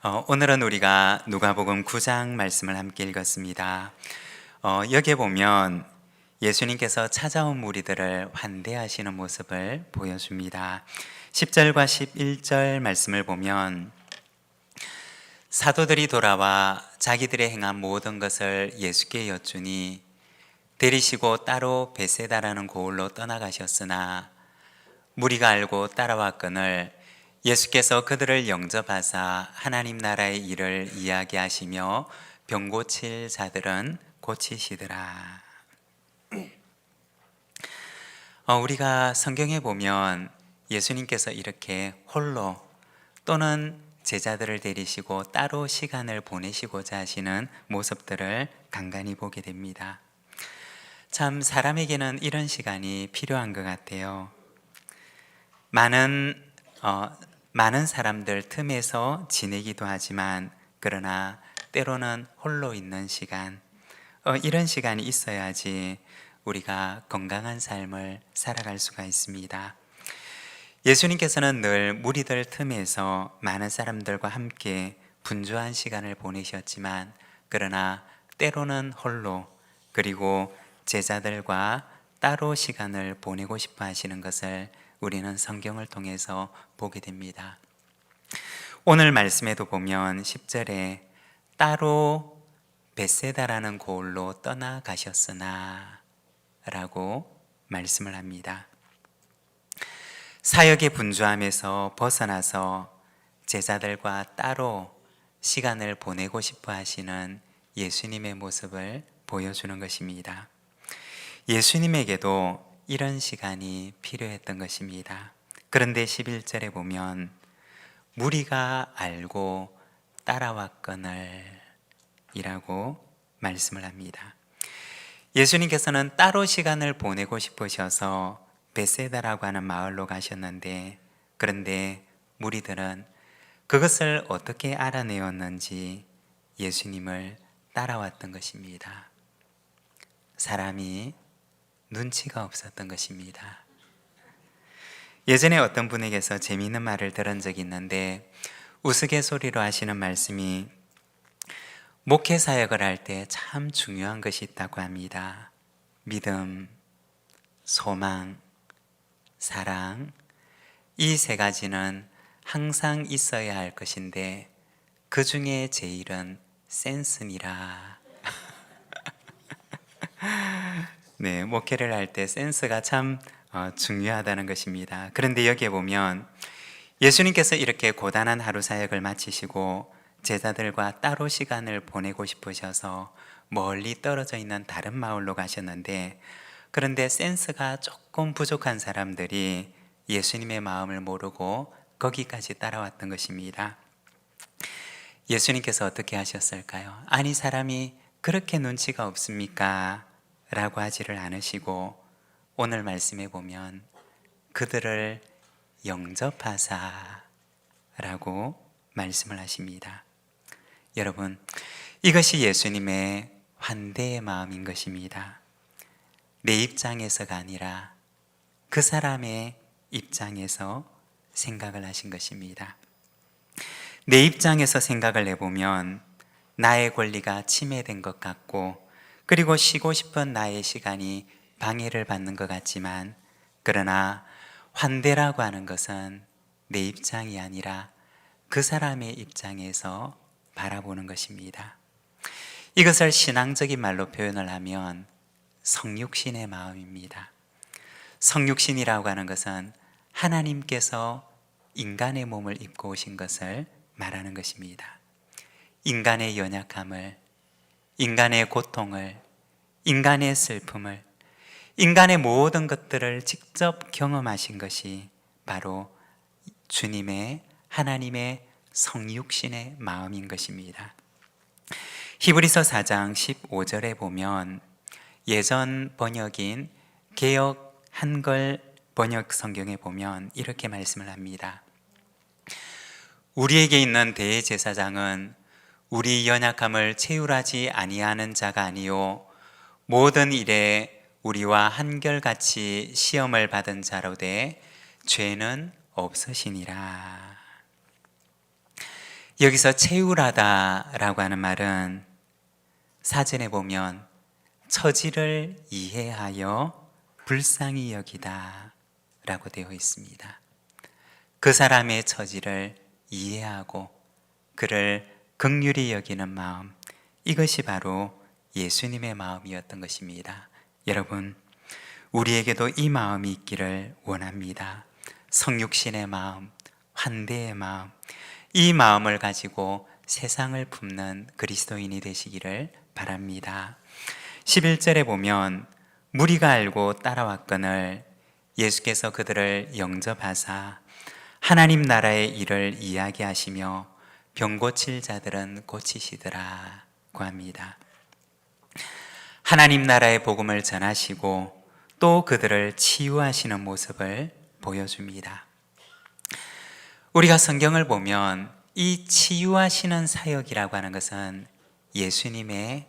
오늘은 우리가 누가복음 9장 말씀을 함께 읽었습니다. 여기에 보면 예수님께서 찾아온 무리들을 환대하시는 모습을 보여줍니다. 10절과 11절 말씀을 보면 사도들이 돌아와 자기들의 행한 모든 것을 예수께 여쭈니 데리시고 따로 베세다라는 고을로 떠나가셨으나 무리가 알고 따라왔거늘 예수께서 그들을 영접하사 하나님 나라의 일을 이야기하시며 병 고칠 자들은 고치시더라. 우리가 성경에 보면 예수님께서 이렇게 홀로 또는 제자들을 데리시고 따로 시간을 보내시고자 하시는 모습들을 간간히 보게 됩니다. 참 사람에게는 이런 시간이 필요한 것 같아요. 많은 사람들 틈에서 지내기도 하지만 그러나 때로는 홀로 있는 시간, 이런 시간이 있어야지 우리가 건강한 삶을 살아갈 수가 있습니다. 예수님께서는 늘 무리들 틈에서 많은 사람들과 함께 분주한 시간을 보내셨지만 그러나 때로는 홀로 그리고 제자들과 따로 시간을 보내고 싶어 하시는 것을 우리는 성경을 통해서 보게 됩니다. 오늘 말씀에도 보면 10절에 따로 베세다라는 고을로 떠나가셨으나 라고 말씀을 합니다. 사역의 분주함에서 벗어나서 제자들과 따로 시간을 보내고 싶어 하시는 예수님의 모습을 보여주는 것입니다. 예수님에게도 이런 시간이 필요했던 것입니다. 그런데 11절에 보면 무리가 알고 따라왔거늘 이라고 말씀을 합니다. 예수님께서는 따로 시간을 보내고 싶으셔서 베세다라고 하는 마을로 가셨는데 그런데 무리들은 그것을 어떻게 알아내었는지 예수님을 따라왔던 것입니다. 사람이 눈치가 없었던 것입니다. 예전에 어떤 분에게서 재미있는 말을 들은 적이 있는데 우스갯소리로 하시는 말씀이 목회 사역을 할 때 참 중요한 것이 있다고 합니다. 믿음, 소망, 사랑, 이 세 가지는 항상 있어야 할 것인데 그 중에 제일은 센스니라. 네, 목회를 할 때 센스가 참 중요하다는 것입니다. 그런데 여기에 보면 예수님께서 이렇게 고단한 하루 사역을 마치시고 제자들과 따로 시간을 보내고 싶으셔서 멀리 떨어져 있는 다른 마을로 가셨는데 그런데 센스가 조금 부족한 사람들이 예수님의 마음을 모르고 거기까지 따라왔던 것입니다. 예수님께서 어떻게 하셨을까요? 아니 사람이 그렇게 눈치가 없습니까? 라고 하지를 않으시고 오늘 말씀에 보면 그들을 영접하사 라고 말씀을 하십니다. 여러분, 이것이 예수님의 환대의 마음인 것입니다. 내 입장에서가 아니라 그 사람의 입장에서 생각을 하신 것입니다. 내 입장에서 생각을 해보면 나의 권리가 침해된 것 같고 그리고 쉬고 싶은 나의 시간이 방해를 받는 것 같지만 그러나 환대라고 하는 것은 내 입장이 아니라 그 사람의 입장에서 바라보는 것입니다. 이것을 신앙적인 말로 표현을 하면 성육신의 마음입니다. 성육신이라고 하는 것은 하나님께서 인간의 몸을 입고 오신 것을 말하는 것입니다. 인간의 연약함을, 인간의 고통을, 인간의 슬픔을, 인간의 모든 것들을 직접 경험하신 것이 바로 주님의 하나님의 성육신의 마음인 것입니다. 히브리서 4장 15절에 보면 예전 번역인 개역 한글 번역 성경에 보면 이렇게 말씀을 합니다. 우리에게 있는 대제사장은 우리 연약함을 체휼하지 아니하는 자가 아니요 모든 일에 우리와 한결같이 시험을 받은 자로되 죄는 없으시니라. 여기서 채울하다라고 하는 말은 사전에 보면 처지를 이해하여 불쌍히 여기다 라고 되어 있습니다. 그 사람의 처지를 이해하고 그를 긍휼히 여기는 마음, 이것이 바로 예수님의 마음이었던 것입니다. 여러분, 우리에게도 이 마음이 있기를 원합니다. 성육신의 마음, 환대의 마음, 이 마음을 가지고 세상을 품는 그리스도인이 되시기를 바랍니다. 11절에 보면 무리가 알고 따라왔거늘 예수께서 그들을 영접하사 하나님 나라의 일을 이야기하시며 병 고칠 자들은 고치시더라고 합니다. 하나님 나라의 복음을 전하시고 또 그들을 치유하시는 모습을 보여줍니다. 우리가 성경을 보면 이 치유하시는 사역이라고 하는 것은 예수님의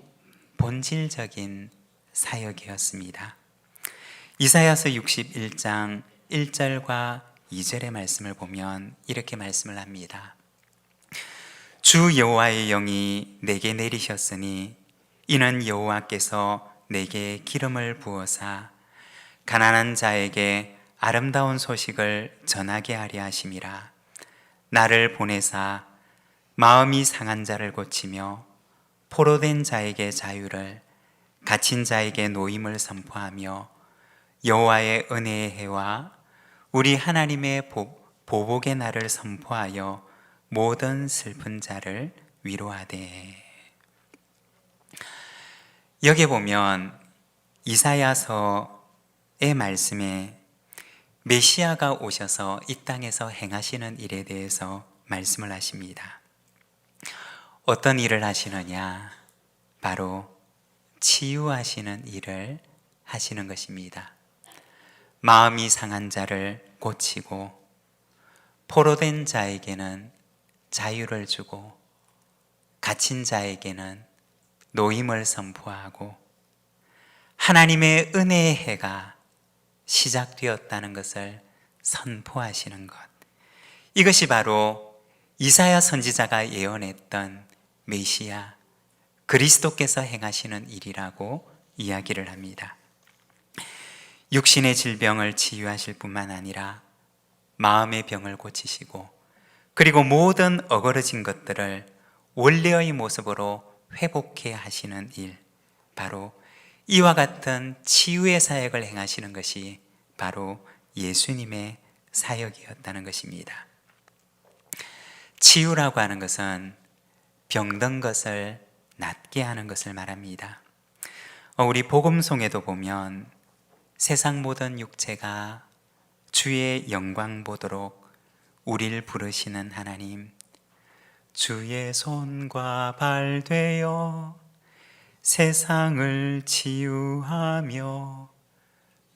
본질적인 사역이었습니다. 이사야서 61장 1절과 2절의 말씀을 보면 이렇게 말씀을 합니다. 주 여호와의 영이 내게 내리셨으니 이는 여호와께서 내게 기름을 부어사 가난한 자에게 아름다운 소식을 전하게 하려 하심이라. 나를 보내사 마음이 상한 자를 고치며 포로된 자에게 자유를, 갇힌 자에게 노임을 선포하며 여호와의 은혜의 해와 우리 하나님의 보복의 날을 선포하여 모든 슬픈 자를 위로하되. 여기 보면 이사야서의 말씀에 메시아가 오셔서 이 땅에서 행하시는 일에 대해서 말씀을 하십니다. 어떤 일을 하시느냐? 바로 치유하시는 일을 하시는 것입니다. 마음이 상한 자를 고치고 포로된 자에게는 자유를 주고 갇힌 자에게는 노임을 선포하고 하나님의 은혜의 해가 시작되었다는 것을 선포하시는 것, 이것이 바로 이사야 선지자가 예언했던 메시아 그리스도께서 행하시는 일이라고 이야기를 합니다. 육신의 질병을 치유하실 뿐만 아니라 마음의 병을 고치시고 그리고 모든 어그러진 것들을 원래의 모습으로 회복해 하시는 일, 바로 이와 같은 치유의 사역을 행하시는 것이 바로 예수님의 사역이었다는 것입니다. 치유라고 하는 것은 병든 것을 낫게 하는 것을 말합니다. 우리 복음송에도 보면 세상 모든 육체가 주의 영광 보도록 우리를 부르시는 하나님, 주의 손과 발 되어 세상을 치유하며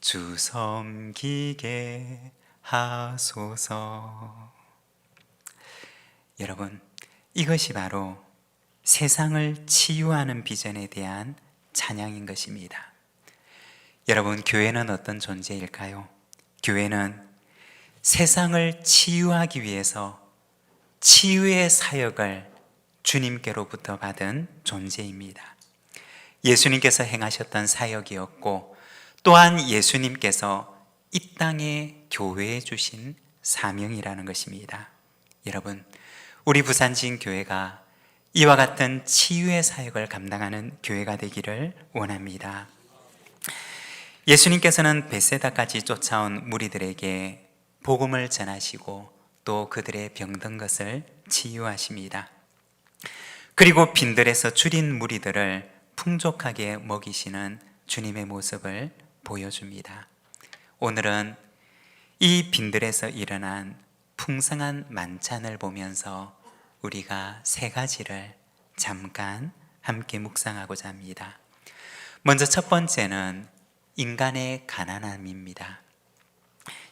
주 섬기게 하소서. 여러분, 이것이 바로 세상을 치유하는 비전에 대한 찬양인 것입니다. 여러분, 교회는 어떤 존재일까요? 교회는 세상을 치유하기 위해서 치유의 사역을 주님께로부터 받은 존재입니다. 예수님께서 행하셨던 사역이었고 또한 예수님께서 이 땅에 교회에 주신 사명이라는 것입니다. 여러분, 우리 부산지인교회가 이와 같은 치유의 사역을 감당하는 교회가 되기를 원합니다. 예수님께서는 벳세다까지 쫓아온 무리들에게 복음을 전하시고 또 그들의 병든 것을 치유하십니다. 그리고 빈들에서 줄인 무리들을 풍족하게 먹이시는 주님의 모습을 보여줍니다. 오늘은 이 빈들에서 일어난 풍성한 만찬을 보면서 우리가 세 가지를 잠깐 함께 묵상하고자 합니다. 먼저 첫 번째는 인간의 가난함입니다.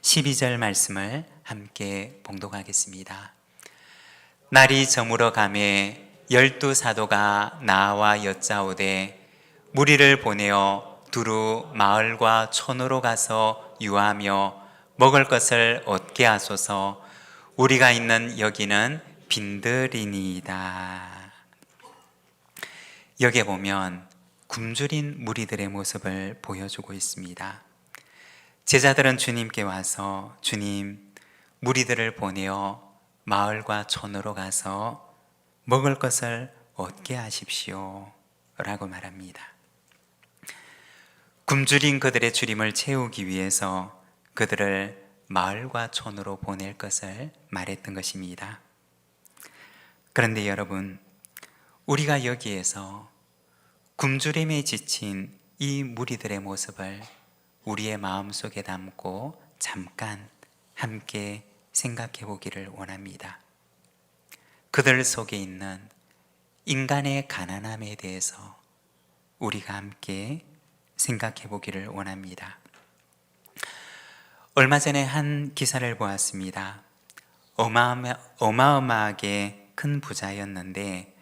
12절 말씀을 함께 봉독하겠습니다. 날이 저물어 가매 12사도가 나와 여짜오되 무리를 보내어 두루 마을과 촌으로 가서 유하며 먹을 것을 얻게 하소서. 우리가 있는 여기는 빈들이니이다. 여기에 보면 굶주린 무리들의 모습을 보여주고 있습니다. 제자들은 주님께 와서 주님, 무리들을 보내어 마을과 촌으로 가서 먹을 것을 얻게 하십시오 라고 말합니다. 굶주린 그들의 주림을 채우기 위해서 그들을 마을과 촌으로 보낼 것을 말했던 것입니다. 그런데 여러분, 우리가 여기에서 굶주림에 지친 이 무리들의 모습을 우리의 마음속에 담고 잠깐 함께 생각해 보기를 원합니다. 그들 속에 있는 인간의 가난함에 대해서 우리가 함께 생각해 보기를 원합니다. 얼마 전에 한 기사를 보았습니다. 어마어마하게 큰 부자였는데,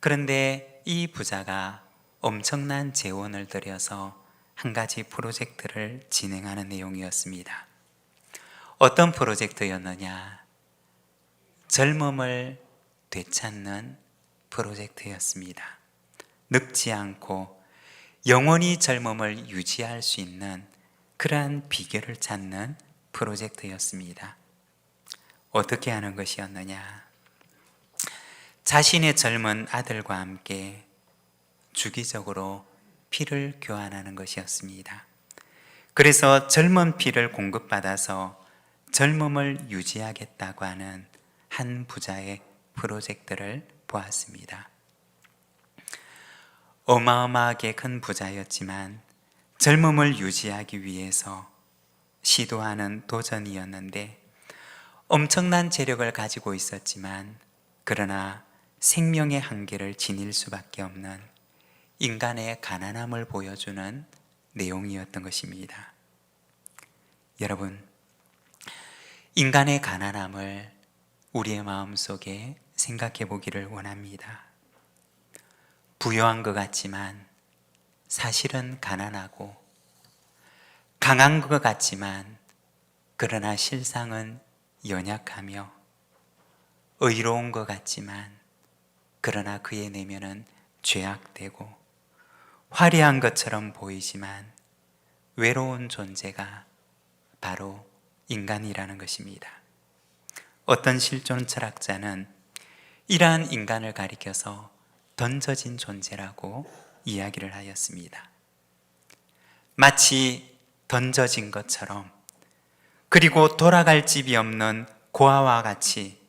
그런데 이 부자가 엄청난 재원을 들여서 한 가지 프로젝트를 진행하는 내용이었습니다. 어떤 프로젝트였느냐? 젊음을 되찾는 프로젝트였습니다. 늙지 않고 영원히 젊음을 유지할 수 있는 그러한 비결을 찾는 프로젝트였습니다. 어떻게 하는 것이었느냐? 자신의 젊은 아들과 함께 주기적으로 피를 교환하는 것이었습니다. 그래서 젊은 피를 공급받아서 젊음을 유지하겠다고 하는 한 부자의 프로젝트를 보았습니다. 어마어마하게 큰 부자였지만 젊음을 유지하기 위해서 시도하는 도전이었는데, 엄청난 재력을 가지고 있었지만 그러나 생명의 한계를 지닐 수밖에 없는 인간의 가난함을 보여주는 내용이었던 것입니다. 여러분, 인간의 가난함을 우리의 마음속에 생각해 보기를 원합니다. 부유한 것 같지만 사실은 가난하고, 강한 것 같지만 그러나 실상은 연약하며, 의로운 것 같지만 그러나 그의 내면은 죄악되고, 화려한 것처럼 보이지만 외로운 존재가 바로 인간이라는 것입니다. 어떤 실존 철학자는 이러한 인간을 가리켜서 던져진 존재라고 이야기를 하였습니다. 마치 던져진 것처럼, 그리고 돌아갈 집이 없는 고아와 같이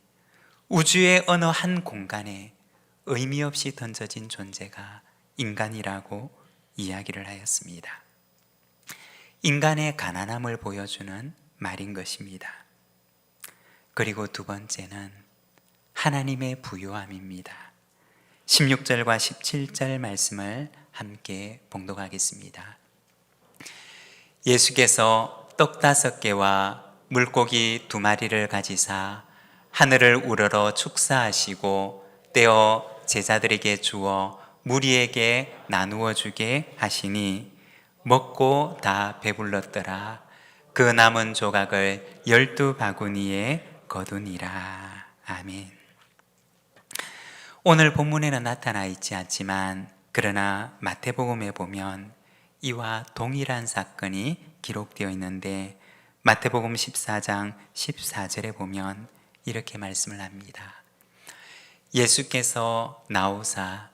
우주의 어느 한 공간에 의미 없이 던져진 존재가 인간이라고 이야기를 하였습니다. 인간의 가난함을 보여주는 말인 것입니다. 그리고 두 번째는 하나님의 부요함입니다. 16절과 17절 말씀을 함께 봉독하겠습니다. 예수께서 떡 5개와 물고기 2마리를 가지사 하늘을 우러러 축사하시고 떼어 제자들에게 주어 무리에게 나누어 주게 하시니 먹고 다 배불렀더라. 그 남은 조각을 12바구니에 거두니라. 아멘. 오늘 본문에는 나타나 있지 않지만 그러나 마태복음에 보면 이와 동일한 사건이 기록되어 있는데, 마태복음 14장 14절에 보면 이렇게 말씀을 합니다. 예수께서 나오사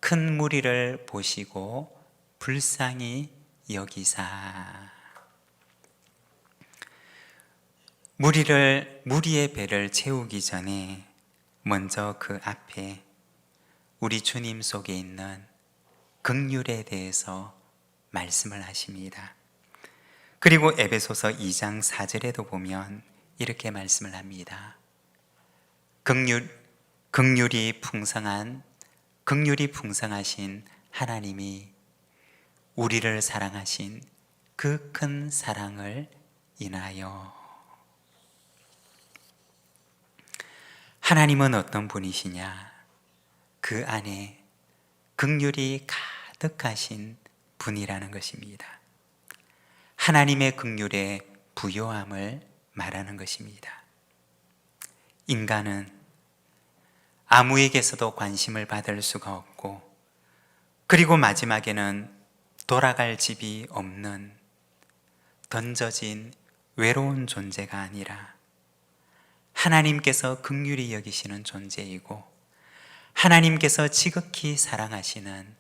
큰 무리를 보시고 불쌍히 여기사. 무리의 배를 채우기 전에 먼저 그 앞에 우리 주님 속에 있는 긍휼에 대해서 말씀을 하십니다. 그리고 에베소서 2장 4절에도 보면 이렇게 말씀을 합니다. 긍휼이 풍성하신 하나님이 우리를 사랑하신 그 큰 사랑을 인하여. 하나님은 어떤 분이시냐? 그 안에 긍휼이 가득하신 분이라는 것입니다. 하나님의 긍휼의 부요함을 말하는 것입니다. 인간은 아무에게서도 관심을 받을 수가 없고, 그리고 마지막에는 돌아갈 집이 없는 던져진 외로운 존재가 아니라 하나님께서 긍휼히 여기시는 존재이고, 하나님께서 지극히 사랑하시는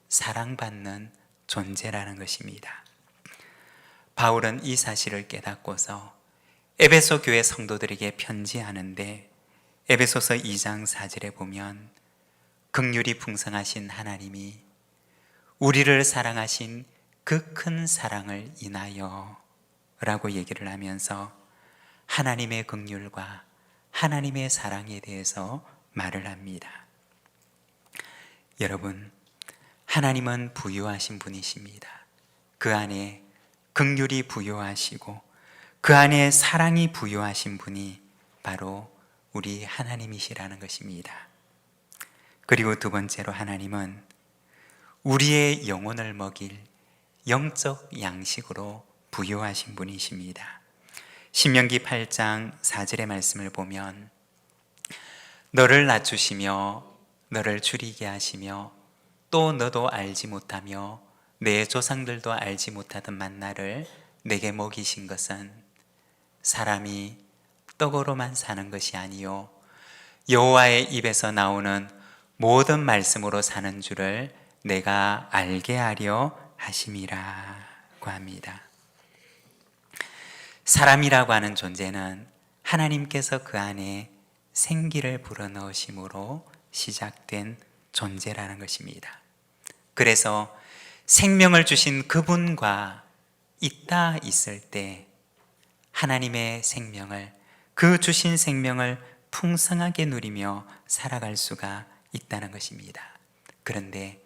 사랑받는 존재라는 것입니다. 바울은 이 사실을 깨닫고서 에베소 교회 성도들에게 편지하는데, 에베소서 2장 4절에 보면 긍휼이 풍성하신 하나님이 우리를 사랑하신 그 큰 사랑을 인하여 라고 얘기를 하면서 하나님의 긍휼과 하나님의 사랑에 대해서 말을 합니다. 여러분, 하나님은 부유하신 분이십니다. 그 안에 긍휼이 부유하시고 그 안에 사랑이 부유하신 분이 바로 우리 하나님이시라는 것입니다. 그리고 두 번째로, 하나님은 우리의 영혼을 먹일 영적 양식으로 부유하신 분이십니다. 신명기 8장 4절의 말씀을 보면 너를 낮추시며 너를 줄이게 하시며 또 너도 알지 못하며 내 조상들도 알지 못하던 만나를 내게 먹이신 것은 사람이 떡으로만 사는 것이 아니요 여호와의 입에서 나오는 모든 말씀으로 사는 줄을 내가 알게 하려 하심이라고 합니다. 사람이라고 하는 존재는 하나님께서 그 안에 생기를 불어넣으심으로 시작된 존재라는 것입니다. 그래서 생명을 주신 그분과 있다 있을 때 하나님의 생명을, 그 주신 생명을 풍성하게 누리며 살아갈 수가 있다는 것입니다. 그런데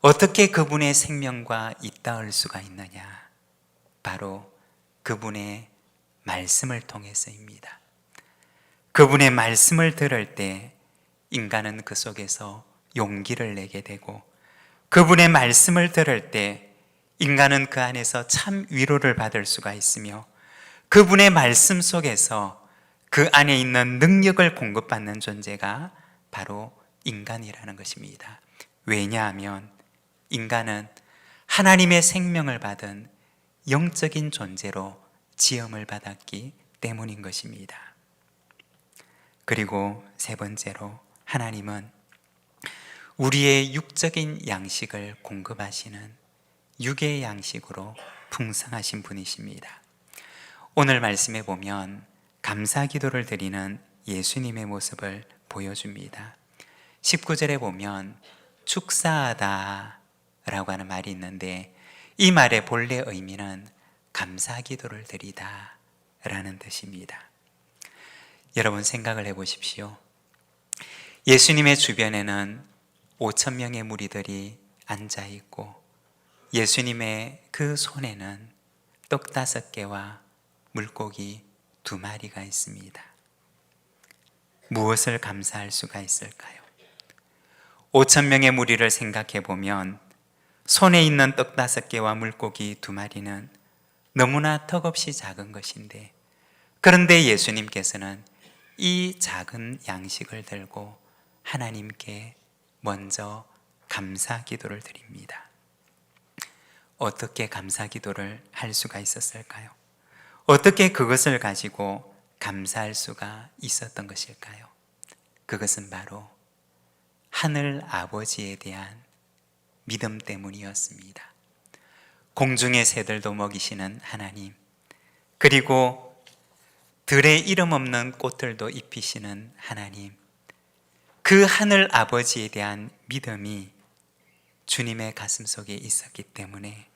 어떻게 그분의 생명과 있다할 수가 있느냐? 바로 그분의 말씀을 통해서입니다. 그분의 말씀을 들을 때 인간은 그 속에서 용기를 내게 되고, 그분의 말씀을 들을 때 인간은 그 안에서 참 위로를 받을 수가 있으며, 그분의 말씀 속에서 그 안에 있는 능력을 공급받는 존재가 바로 인간이라는 것입니다. 왜냐하면 인간은 하나님의 생명을 받은 영적인 존재로 지음을 받았기 때문인 것입니다. 그리고 세 번째로, 하나님은 우리의 육적인 양식을 공급하시는 육의 양식으로 풍성하신 분이십니다. 오늘 말씀에 보면 감사 기도를 드리는 예수님의 모습을 보여줍니다. 19절에 보면 축사하다 라고 하는 말이 있는데, 이 말의 본래 의미는 감사 기도를 드리다 라는 뜻입니다. 여러분, 생각을 해보십시오. 예수님의 주변에는 5,000명의 무리들이 앉아있고, 예수님의 그 손에는 떡 5개와 물고기 2마리가 있습니다. 무엇을 감사할 수가 있을까요? 5,000명의 무리를 생각해 보면 손에 있는 떡 5개와 물고기 2마리는 너무나 턱없이 작은 것인데, 그런데 예수님께서는 이 작은 양식을 들고 하나님께 먼저 감사 기도를 드립니다. 어떻게 감사 기도를 할 수가 있었을까요? 어떻게 그것을 가지고 감사할 수가 있었던 것일까요? 그것은 바로 하늘 아버지에 대한 믿음 때문이었습니다. 공중의 새들도 먹이시는 하나님, 그리고 들에 이름 없는 꽃들도 입히시는 하나님, 그 하늘 아버지에 대한 믿음이 주님의 가슴 속에 있었기 때문에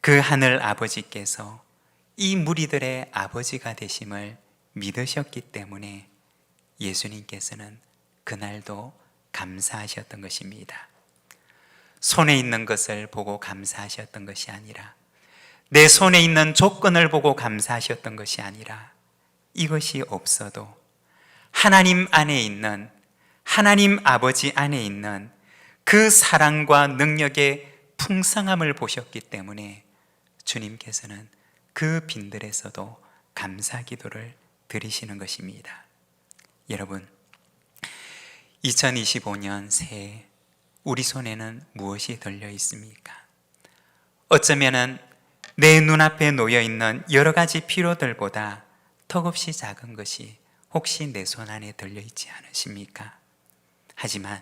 그 하늘 아버지께서 이 무리들의 아버지가 되심을 믿으셨기 때문에 예수님께서는 그날도 감사하셨던 것입니다. 손에 있는 것을 보고 감사하셨던 것이 아니라, 내 손에 있는 조건을 보고 감사하셨던 것이 아니라, 이것이 없어도 하나님 안에 있는, 하나님 아버지 안에 있는 그 사랑과 능력의 풍성함을 보셨기 때문에 주님께서는 그 빈들에서도 감사 기도를 드리시는 것입니다. 여러분, 2025년 새해 우리 손에는 무엇이 들려 있습니까? 어쩌면은 내 눈앞에 놓여 있는 여러 가지 필요들보다 턱없이 작은 것이 혹시 내 손 안에 들려 있지 않으십니까? 하지만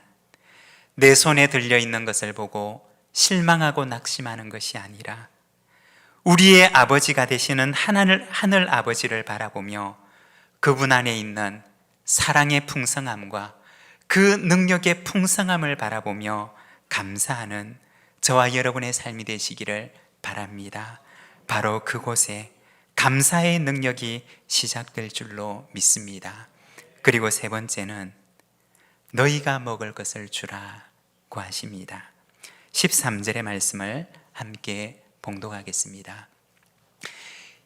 내 손에 들려 있는 것을 보고 실망하고 낙심하는 것이 아니라 우리의 아버지가 되시는 하늘 아버지를 바라보며 그분 안에 있는 사랑의 풍성함과 그 능력의 풍성함을 바라보며 감사하는 저와 여러분의 삶이 되시기를 바랍니다. 바로 그곳에 감사의 능력이 시작될 줄로 믿습니다. 그리고 세 번째는 너희가 먹을 것을 주라고 하십니다. 13절의 말씀을 함께 봉독하겠습니다.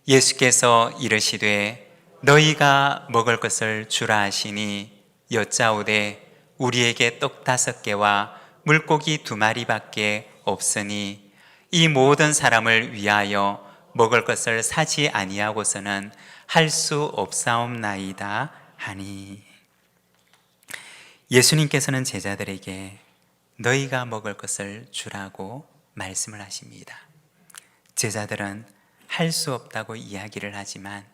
예수께서 이르시되 너희가 먹을 것을 주라 하시니 여짜오되 우리에게 떡 5개와 물고기 2마리밖에 없으니 이 모든 사람을 위하여 먹을 것을 사지 아니하고서는 할 수 없사옵나이다 하니. 예수님께서는 제자들에게 너희가 먹을 것을 주라고 말씀을 하십니다. 제자들은 할 수 없다고 이야기를 하지만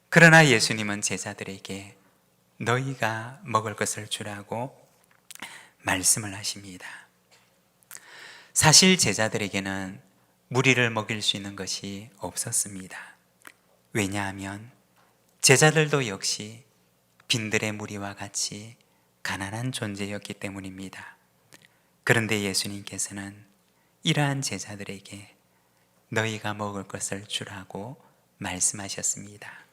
그러나 예수님은 제자들에게 너희가 먹을 것을 주라고 말씀을 하십니다. 사실 제자들에게는 무리를 먹일 수 있는 것이 없었습니다. 왜냐하면 제자들도 역시 빈들의 무리와 같이 가난한 존재였기 때문입니다. 그런데 예수님께서는 이러한 제자들에게 너희가 먹을 것을 주라고 말씀하셨습니다.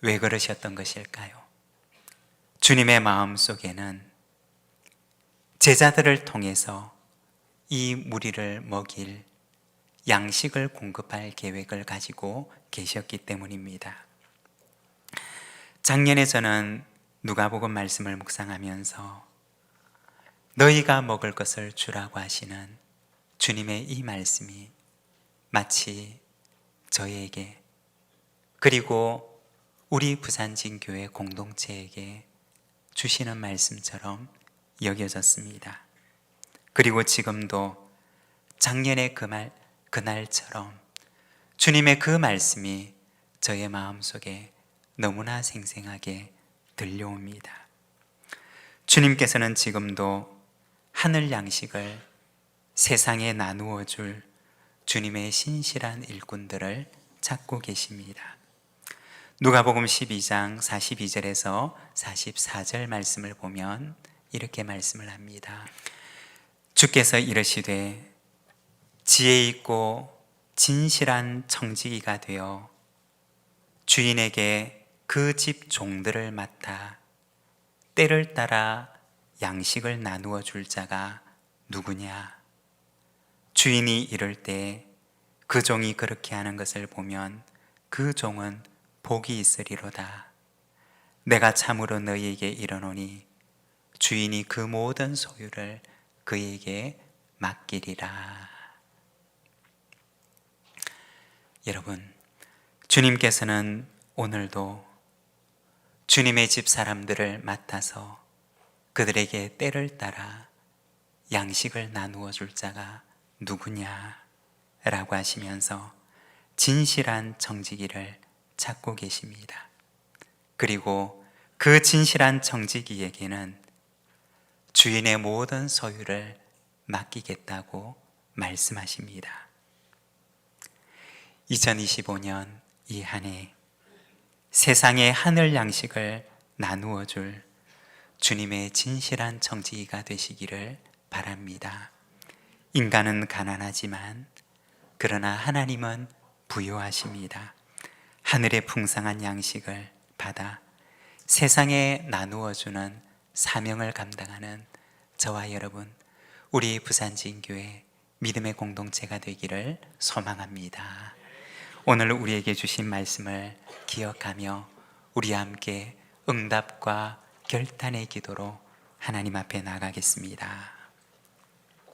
왜 그러셨던 것일까요? 주님의 마음 속에는 제자들을 통해서 이 무리를 먹일 양식을 공급할 계획을 가지고 계셨기 때문입니다. 작년에 저는 누가복음 말씀을 묵상하면서 너희가 먹을 것을 주라고 하시는 주님의 이 말씀이 마치 저에게 그리고 우리 부산진교회 공동체에게 주시는 말씀처럼 여겨졌습니다. 그리고 지금도 작년의 그날처럼 주님의 그 말씀이 저의 마음속에 너무나 생생하게 들려옵니다. 주님께서는 지금도 하늘 양식을 세상에 나누어 줄 주님의 신실한 일꾼들을 찾고 계십니다. 누가복음 12장 42절에서 44절 말씀을 보면 이렇게 말씀을 합니다. 주께서 이르시되 지혜 있고 진실한 청지기가 되어 주인에게 그 집 종들을 맡아 때를 따라 양식을 나누어 줄 자가 누구냐? 주인이 이를 때 그 종이 그렇게 하는 것을 보면 그 종은 복이 있으리로다. 내가 참으로 너희에게 이르노니 주인이 그 모든 소유를 그에게 맡기리라. 여러분, 주님께서는 오늘도 주님의 집 사람들을 맡아서 그들에게 때를 따라 양식을 나누어 줄 자가 누구냐? 라고 하시면서 진실한 청지기를 찾고 계십니다. 그리고 그 진실한 청지기에게는 주인의 모든 소유를 맡기겠다고 말씀하십니다. 2025년 이 한 해 세상의 하늘 양식을 나누어 줄 주님의 진실한 청지기가 되시기를 바랍니다. 인간은 가난하지만 그러나 하나님은 부유하십니다. 하늘의 풍성한 양식을 받아 세상에 나누어 주는 사명을 감당하는 저와 여러분, 우리 부산진교회 믿음의 공동체가 되기를 소망합니다. 오늘 우리에게 주신 말씀을 기억하며 우리 함께 응답과 결단의 기도로 하나님 앞에 나가겠습니다.